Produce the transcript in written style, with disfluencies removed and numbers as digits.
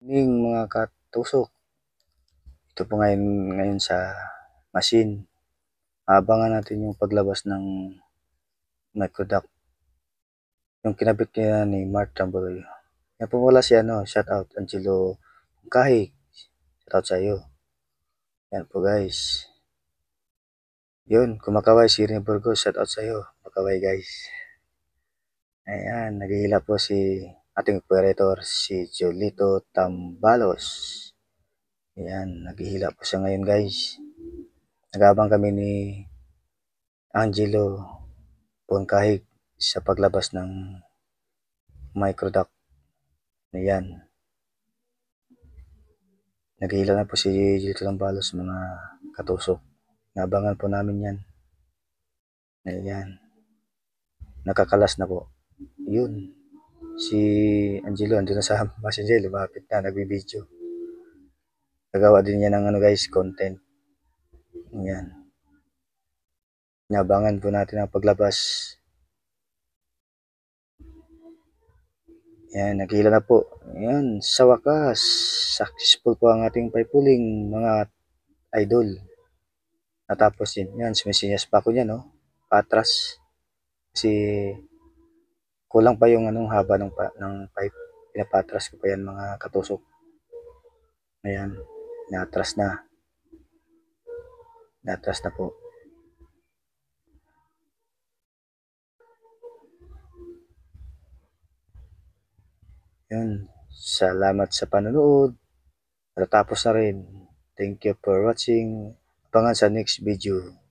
Ning mga katusok, ito po ngayon sa machine. Abangan natin yung paglabas ng microduct. Yung kinabit niya ni Mark Tamboy. Yan po wala si shout out Angelo Kahig. Shout out sa iyo. Yan po guys. Yun, kumakaway si Rin Burgos. Shout out sa iyo. Kumakaway guys. Ayan, naghihila po si ating operator, si Jolito Tambalos. Ayan, naghihila po siya ngayon guys. Nagabang kami ni Angelo Kahig sa paglabas ng microduct. Ayan. Naghihila na po si Jolito Tambalos mga katusok. Nabangan po namin yan. Ayan. Nakakalas na po. Yun. Si Angelo, andun na sa messenger, lumapit na, nagbibideo. Nagawa din niya ng guys, content. Ayan. Nabangan po natin ang paglabas. Ayan, naghihila na po. Ayan, sa wakas, successful po ang ating paipuling mga idol. Natapos din. Yan, sumisinyas pa ako niya, no? Patras. Kasi kulang pa yung haba ng pipe. Pinapatras ko pa yan mga katusok. Ayan, natras na. Natras na po. Yun, salamat sa panonood. Natapos na rin. Thank you for watching. Abangan sa next video.